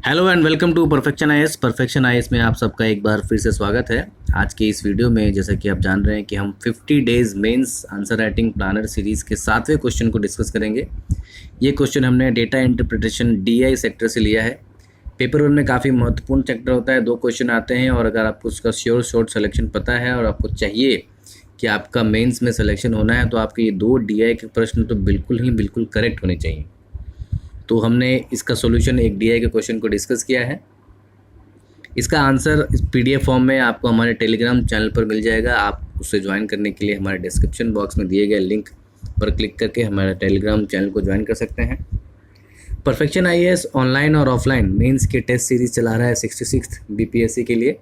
Hello and welcome to perfection IAS. Perfection IAS में आप सबका एक बार फिर से स्वागत है। आज के इस वीडियो में जैसा कि आप जान रहे हैं कि हम 50 days mains answer writing planner series के 7वें क्वेश्चन को डिस्कस करेंगे। ये क्वेश्चन हमने डेटा इंटरप्रिटेशन डीआई सेक्टर से लिया है। पेपर वन में काफ़ी महत्वपूर्ण सेक्टर होता है, 2 क्वेश्चन आते हैं और अगर आपको उसका शॉर्ट सिलेक्शन पता है और आपको चाहिए कि आपका मेन्स में सिलेक्शन होना है तो आपके ये 2 डीआई के प्रश्न तो बिल्कुल करेक्ट होने चाहिए। तो हमने इसका सॉल्यूशन एक डीआई के क्वेश्चन को डिस्कस किया है। इसका आंसर इस पीडीएफ फॉर्म में आपको हमारे टेलीग्राम चैनल पर मिल जाएगा। आप उससे ज्वाइन करने के लिए हमारे डिस्क्रिप्शन बॉक्स में दिए गए लिंक पर क्लिक करके हमारे टेलीग्राम चैनल को ज्वाइन कर सकते हैं। परफेक्शन आईएएस ऑनलाइन और ऑफलाइन मेंस की टेस्ट सीरीज़ चला रहा है 66th बीपीएससी के लिए।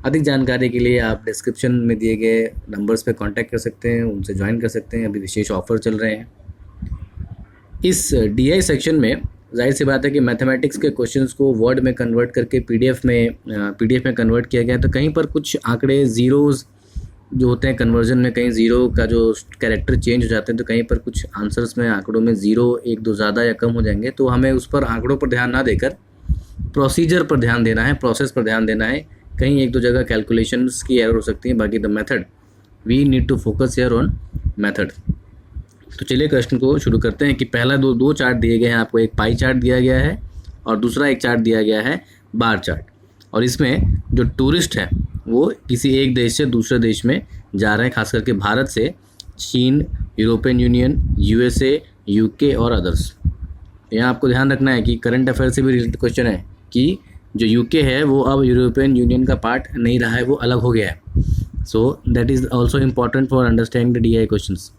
अधिक जानकारी के लिए आप डिस्क्रिप्शन में दिए गए नंबर्स पर कॉन्टैक्ट कर सकते हैं, उनसे ज्वाइन कर सकते हैं। अभी विशेष ऑफर चल रहे हैं। इस डीआई सेक्शन में जाहिर सी बात है कि मैथमेटिक्स के क्वेश्चंस को वर्ड में कन्वर्ट करके पीडीएफ में कन्वर्ट किया गया। तो कहीं पर कुछ आंकड़े ज़ीरोज़ जो होते हैं कन्वर्जन में, कहीं ज़ीरो का जो कैरेक्टर चेंज हो जाते हैं, तो कहीं पर कुछ आंसर्स में आंकड़ों में ज़ीरो 1-2 ज़्यादा या कम हो जाएंगे। तो हमें उस पर आंकड़ों पर ध्यान ना देकर प्रोसीजर पर ध्यान देना है, प्रोसेस पर ध्यान देना है। कहीं 1-2 जगह कैलकुलेशंस की एरर हो सकती है, बाकी the method we need to focus here on method. तो चलिए क्वेश्चन को शुरू करते हैं कि पहला दो चार्ट दिए गए हैं आपको। एक पाई चार्ट दिया गया है और दूसरा एक चार्ट दिया गया है बार चार्ट। और इसमें जो टूरिस्ट है वो किसी एक देश से दूसरे देश में जा रहे हैं, खास करके भारत से चीन, यूरोपियन यूनियन, यूएसए, यूके और अदर्स। यहाँ आपको ध्यान रखना है कि करंट अफेयर से भी रिलेटेड क्वेश्चन है कि जो यूके है वो अब यूरोपियन यूनियन का पार्ट नहीं रहा है, वो अलग हो गया है। So that is also important for understanding the DI questions.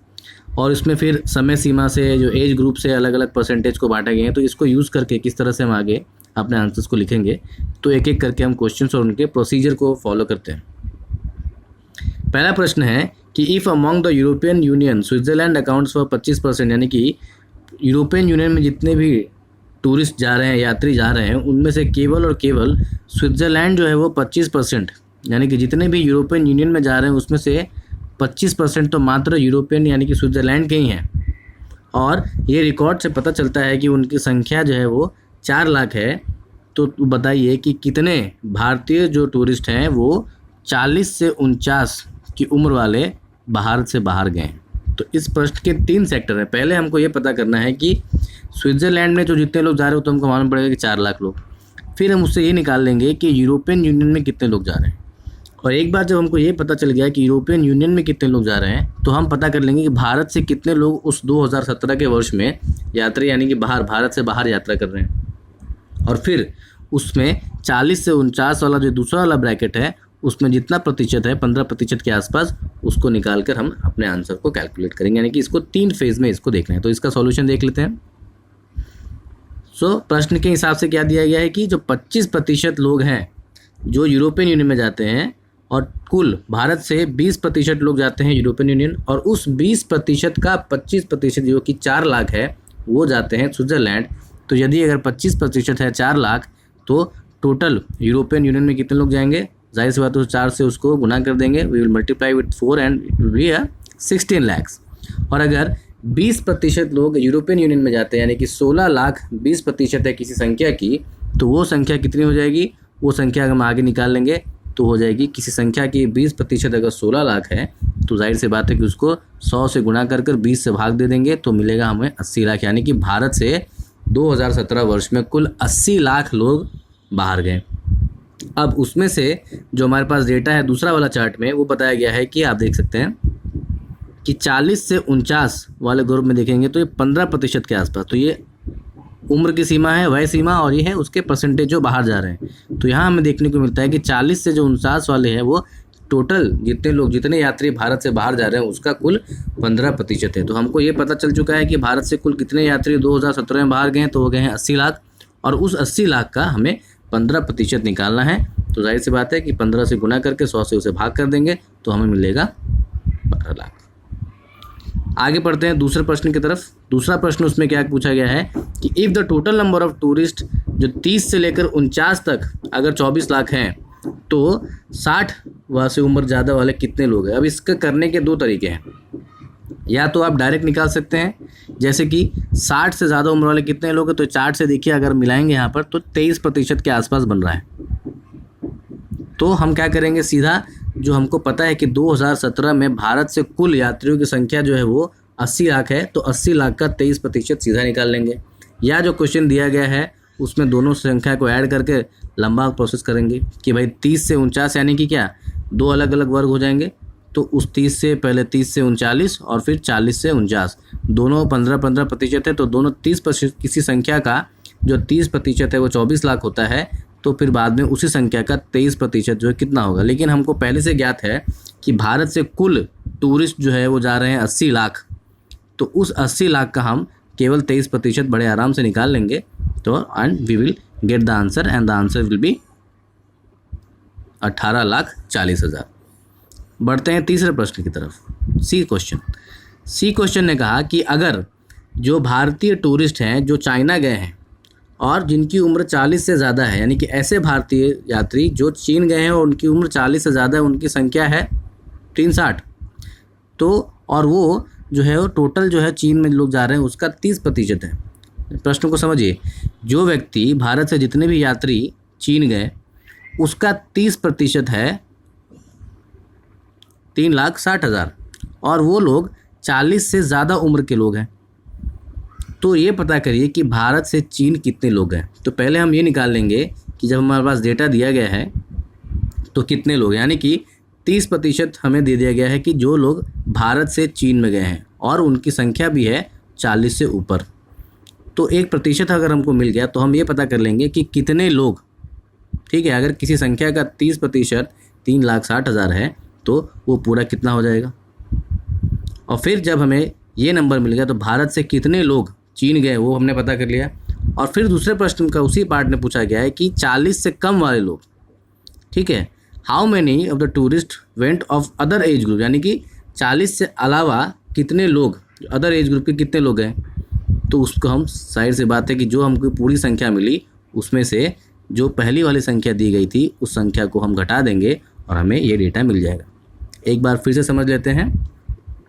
और इसमें फिर समय सीमा से जो एज ग्रुप से अलग अलग परसेंटेज को बांटा गया है, तो इसको यूज़ करके किस तरह से हम आगे अपने आंसर्स को लिखेंगे, तो एक एक करके हम क्वेश्चंस और उनके प्रोसीजर को फॉलो करते हैं। पहला प्रश्न है कि if among the European union Switzerland accounts for 25%, यानी कि यूरोपियन यूनियन में जितने भी टूरिस्ट जा रहे हैं, यात्री जा रहे हैं, उनमें से केवल और केवल स्विट्ज़रलैंड जो है वो 25%, यानी कि जितने भी यूरोपियन यूनियन में जा रहे हैं उसमें से 25% तो मात्र यूरोपियन यानी कि स्विट्ज़रलैंड के ही हैं। और ये रिकॉर्ड से पता चलता है कि उनकी संख्या जो है वो 4 लाख है। तो बताइए कि कितने भारतीय जो टूरिस्ट हैं वो 40 से 49 की उम्र वाले भारत से बाहर गए हैं। तो इस प्रश्न के 3 सेक्टर हैं। पहले हमको ये पता करना है कि स्विट्ज़रलैंड में जो जितने लोग जा रहे हो तो हमको मालूम पड़ेगा कि 4 लाख लोग। फिर हम उससे ये निकाल लेंगे कि यूरोपियन यूनियन में कितने लोग जा रहे हैं। और एक बार जब हमको ये पता चल गया कि यूरोपियन यूनियन में कितने लोग जा रहे हैं, तो हम पता कर लेंगे कि भारत से कितने लोग उस 2017 के वर्ष में यात्री यानी कि भारत से बाहर यात्रा कर रहे हैं। और फिर उसमें 40 से 49 वाला जो दूसरा वाला ब्रैकेट है उसमें जितना प्रतिशत है 15% के आसपास, उसको निकाल कर हम अपने आंसर को कैलकुलेट करेंगे। यानी कि इसको 3 फेज़ में इसको देखना है। तो इसका सॉल्यूशन देख लेते हैं। प्रश्न के हिसाब से क्या दिया गया है कि जो 25% लोग हैं जो यूरोपियन यूनियन में जाते हैं और कुल भारत से 20% लोग जाते हैं यूरोपियन यूनियन, और उस 20% का 25% जो कि 4 लाख है वो जाते हैं स्विट्ज़रलैंड। तो यदि अगर 25% है 4 लाख, तो टोटल यूरोपियन यूनियन में कितने लोग जाएंगे? जाहिर सी बात है 4 से उसको गुना कर देंगे, we will multiply with 4 and it will be 16 lakhs. और अगर 20% लोग यूरोपियन यूनियन में जाते हैं यानी कि 16 लाख 20% है किसी संख्या की, तो वो संख्या कितनी हो जाएगी? वो संख्या अगर हम आगे निकाल लेंगे तो हो जाएगी किसी संख्या की 20% अगर 16 लाख है तो जाहिर सी बात है कि उसको 100 से गुना कर 20 से भाग दे देंगे तो मिलेगा हमें 80 लाख। यानी कि भारत से 2017 वर्ष में कुल 80 लाख लोग बाहर गए। अब उसमें से जो हमारे पास डेटा है दूसरा वाला चार्ट में, वो बताया गया है कि आप देख सकते हैं कि 40 से 49 वाले ग्रुप में देखेंगे तो ये 15% के आसपास, तो ये उम्र की सीमा है, वह सीमा, और ये है उसके परसेंटेज जो बाहर जा रहे हैं। तो यहाँ हमें देखने को मिलता है कि 40 से जो 49 वाले हैं वो टोटल जितने यात्री भारत से बाहर जा रहे हैं उसका कुल 15% है। तो हमको ये पता चल चुका है कि भारत से कुल कितने यात्री 2017 में बाहर गए हैं, तो हो गए हैं 80 लाख। और उस 80 लाख का हमें 15% निकालना है। तो जाहिर सी बात है कि 15 से गुना करके 100 से उसे भाग कर देंगे तो हमें मिलेगा 12 लाख। आगे बढ़ते हैं दूसरे प्रश्न की तरफ। दूसरा प्रश्न उसमें क्या पूछा गया है कि if the total number of tourist जो 30 से लेकर 49 तक अगर 24 लाख हैं तो 60 व से उम्र ज़्यादा वाले कितने लोग हैं। अब इसका करने के 2 तरीके हैं। या तो आप डायरेक्ट निकाल सकते हैं जैसे कि 60 से ज़्यादा उम्र वाले कितने लोग हैं, तो चार्ट से देखिए अगर मिलाएंगे यहाँ पर तो 23% के आसपास बन रहा है। तो हम क्या करेंगे, सीधा जो हमको पता है कि 2017 में भारत से कुल यात्रियों की संख्या जो है वो 80 लाख है, तो 80 लाख का 23% सीधा निकाल लेंगे। या जो क्वेश्चन दिया गया है उसमें दोनों संख्या को ऐड करके लंबा प्रोसेस करेंगे कि भाई 30 से 49 यानी कि क्या, दो अलग अलग वर्ग हो जाएंगे। तो उस 30 से पहले 30 से 39 और फिर 40 से 49, दोनों 15-15% है, तो दोनों 30%, किसी संख्या का जो 30% है वो 24 लाख होता है, तो फिर बाद में उसी संख्या का 23% जो है कितना होगा। लेकिन हमको पहले से ज्ञात है कि भारत से कुल टूरिस्ट जो है वो जा रहे हैं 80 लाख, तो उस 80 लाख का हम केवल 23% बड़े आराम से निकाल लेंगे। तो and we will get the answer and the answer will be 18,40,000। बढ़ते हैं तीसरे प्रश्न की तरफ, सी क्वेश्चन ने कहा कि अगर जो भारतीय टूरिस्ट हैं जो चाइना गए हैं और जिनकी उम्र 40 से ज़्यादा है, यानी कि ऐसे भारतीय यात्री जो चीन गए हैं और उनकी उम्र 40 से ज़्यादा है, उनकी संख्या है 63, तो और वो जो है वो टोटल जो है चीन में लोग जा रहे हैं उसका 30% है। प्रश्न को समझिए, जो व्यक्ति भारत से जितने भी यात्री चीन गए उसका 30% है 3,60,000 और वो लोग 40 से ज़्यादा उम्र के लोग हैं। तो ये पता करिए कि भारत से चीन कितने लोग हैं। तो पहले हम ये निकाल लेंगे कि जब हमारे पास डेटा दिया गया है तो कितने लोग, यानी कि 30% हमें दे दिया गया है कि जो लोग भारत से चीन में गए हैं और उनकी संख्या भी है 40 से ऊपर। तो 1% अगर हमको मिल गया तो हम ये पता कर लेंगे कि कितने लोग, ठीक है, अगर किसी संख्या का 30% 3,60,000 है तो वो पूरा कितना हो जाएगा। और फिर जब हमें ये नंबर मिल गया तो भारत से कितने लोग चीन गए वो हमने पता कर लिया। और फिर दूसरे प्रश्न का उसी पार्ट में पूछा गया है कि 40 से कम वाले लोग, ठीक है, how many of the tourist went of other age group, यानी कि 40 से अलावा कितने लोग, अदर एज ग्रुप के कितने लोग हैं। तो उसको हम साइड से बात है कि जो हमको पूरी संख्या मिली उसमें से जो पहली वाली संख्या दी गई थी उस संख्या को हम घटा देंगे और हमें ये डेटा मिल जाएगा। एक बार फिर से समझ लेते हैं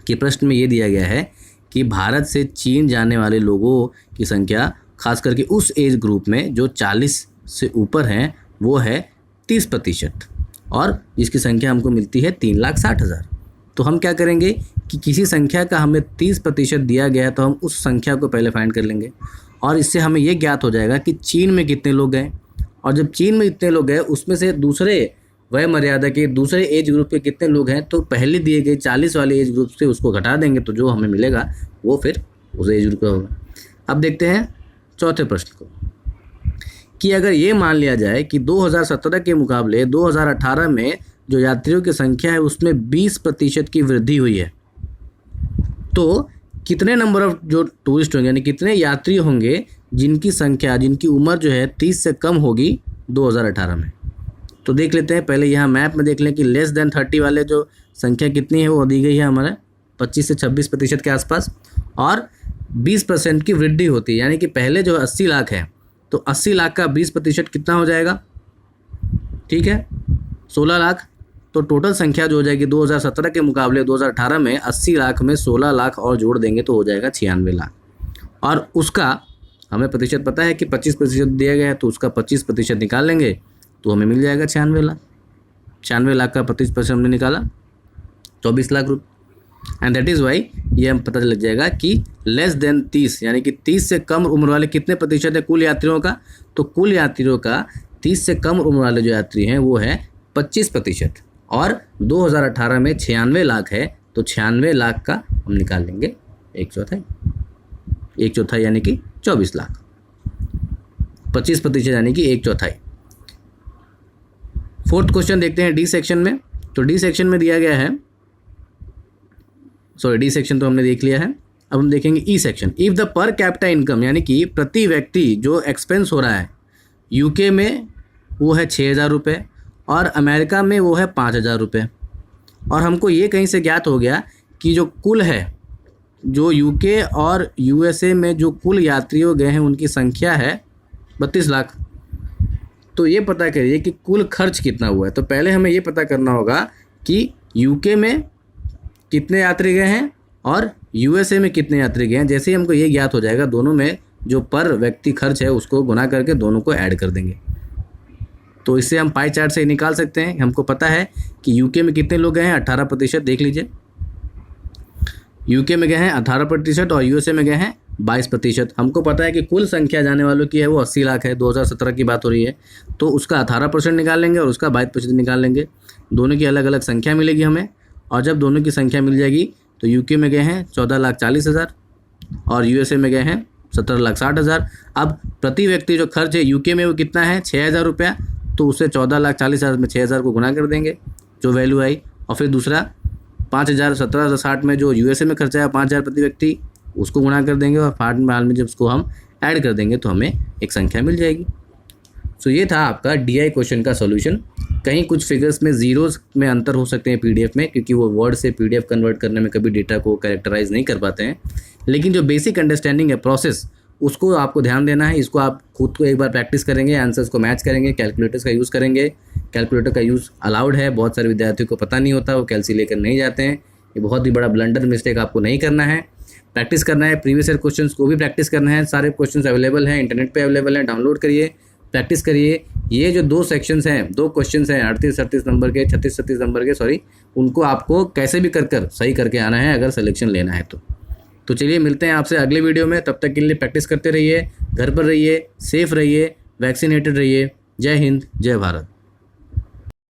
कि प्रश्न में ये दिया गया है कि भारत से चीन जाने वाले लोगों की संख्या खास करके उस एज ग्रुप में जो 40 से ऊपर हैं वो है 30% और जिसकी संख्या हमको मिलती है 3,60,000। तो हम क्या करेंगे कि किसी संख्या का हमें 30% दिया गया तो हम उस संख्या को पहले फाइंड कर लेंगे और इससे हमें ये ज्ञात हो जाएगा कि चीन में कितने लोग गए, और जब चीन में इतने लोग गए उसमें से दूसरे वह मर्यादा के दूसरे एज ग्रुप के कितने लोग हैं, तो पहले दिए गए 40 वाले एज ग्रुप से उसको घटा देंगे तो जो हमें मिलेगा वो फिर उस एज ग्रुप का होगा। अब देखते हैं चौथे प्रश्न को कि अगर ये मान लिया जाए कि 2017 के मुकाबले 2018 में जो यात्रियों की संख्या है उसमें 20% की वृद्धि हुई है, तो कितने नंबर ऑफ जो टूरिस्ट होंगे, यानी कितने यात्री होंगे जिनकी संख्या, जिनकी उम्र जो है 30 से कम होगी 2018 में। तो देख लेते हैं, पहले यहाँ मैप में देख लें कि लेस देन 30 वाले जो संख्या कितनी है वो दी गई है हमारे 25 से 26% के आसपास, और 20% की वृद्धि होती है, यानी कि पहले जो 80 लाख है तो 80 लाख का 20% कितना हो जाएगा, ठीक है, 16 लाख। तो टोटल संख्या जो हो जाएगी 2017 के मुकाबले 2018 में 80 लाख में 16 लाख और जोड़ देंगे तो हो जाएगा 96 लाख। और उसका हमें प्रतिशत पता है कि 25% दिया गया है तो उसका 25% निकाल लेंगे तो हमें मिल जाएगा 96 लाख। 96 लाख का 25% हमने निकाला 24 लाख रुपये। एंड दैट इज़ वाई ये हम पता लग जाएगा कि लेस देन 30 यानी कि 30 से कम उम्र वाले कितने प्रतिशत है कुल यात्रियों का, तो कुल यात्रियों का 30 से कम उम्र वाले जो यात्री हैं वो है 25%, और 2018 में 96 लाख है तो 96 लाख का हम निकाल लेंगे 1/4 यानी कि 24 लाख। 25% यानी कि 1/4। फोर्थ क्वेश्चन देखते हैं डी सेक्शन में। तो डी सेक्शन में दिया गया है, सॉरी डी सेक्शन तो हमने देख लिया है, अब हम देखेंगे E section. If the per capita income यानी कि प्रति व्यक्ति जो एक्सपेंस हो रहा है यूके में वो है 6,000 रुपये और अमेरिका में वो है 5,000 रुपये, और हमको ये कहीं से ज्ञात हो गया कि जो कुल है जो यूके और यूएसए में जो कुल यात्रियों गए हैं उनकी संख्या है 32 लाख। तो ये पता करिए कि कुल खर्च कितना हुआ है। तो पहले हमें ये पता करना होगा कि यूके में कितने यात्री गए हैं और यूएसए में कितने यात्री गए हैं। जैसे ही हमको ये ज्ञात हो जाएगा, दोनों में जो पर व्यक्ति खर्च है उसको गुना करके दोनों को ऐड कर देंगे। तो इससे हम पाई चार्ट से निकाल सकते हैं। हमको पता है कि यूके में कितने लोग गए हैं, 18%। देख लीजिए, यूके में गए हैं 18% और यूएसए में गए हैं 22%। हमको पता है कि कुल संख्या जाने वालों की है वो 80 लाख है, 2017 की बात हो रही है, तो उसका 18% निकाल लेंगे और उसका 22% निकाल लेंगे। दोनों की अलग अलग संख्या मिलेगी हमें, और जब दोनों की संख्या मिल जाएगी तो यूके में गए हैं 14,40,000 और यूएसए में गए हैं 17,60,000। अब प्रति व्यक्ति जो खर्च है यूके में वो कितना है, 6,000 रुपया, तो उससे 14,40,000 में 6,000 को गुना कर देंगे जो वैल्यू आई। और फिर दूसरा 5,000 17,60 में जो यूएसए में खर्चा है 5,000 प्रति व्यक्ति, उसको गुना कर देंगे और हाल में जब उसको हम ऐड कर देंगे तो हमें एक संख्या मिल जाएगी। सो ये था आपका डीआई क्वेश्चन का सॉल्यूशन। कहीं कुछ फिगर्स में जीरोस में अंतर हो सकते हैं पीडीएफ में, क्योंकि वो वर्ड से पीडीएफ कन्वर्ट करने में कभी डेटा को कैरेक्टराइज नहीं कर पाते हैं, लेकिन जो बेसिक अंडरस्टैंडिंग है प्रोसेस, उसको आपको ध्यान देना है। इसको आप खुद को एक बार प्रैक्टिस करेंगे, आंसर्स को मैच करेंगे, कैलकुलेटर्स का यूज़ करेंगे। कैलकुलेटर का यूज़ अलाउड है, बहुत सारे विद्यार्थियों को पता नहीं होता, वो कैलसी लेकर नहीं जाते हैं। ये बहुत ही बड़ा ब्लंडर मिस्टेक आपको नहीं करना है। प्रैक्टिस करना है, प्रीवियस ईयर क्वेश्चंस को भी प्रैक्टिस करना है। सारे क्वेश्चंस अवेलेबल हैं, इंटरनेट पे अवेलेबल हैं, डाउनलोड करिए, प्रैक्टिस करिए। ये जो 2 सेक्शंस हैं, 2 क्वेश्चंस हैं 38-38 नंबर के, 36-36 नंबर के, सॉरी, उनको आपको कैसे भी कर सही करके आना है अगर सिलेक्शन लेना है तो चलिए मिलते हैं आपसे अगले वीडियो में। तब तक के लिए प्रैक्टिस करते रहिए, घर पर रहिए, सेफ रहिए, वैक्सीनेटेड रहिए। जय हिंद, जय भारत।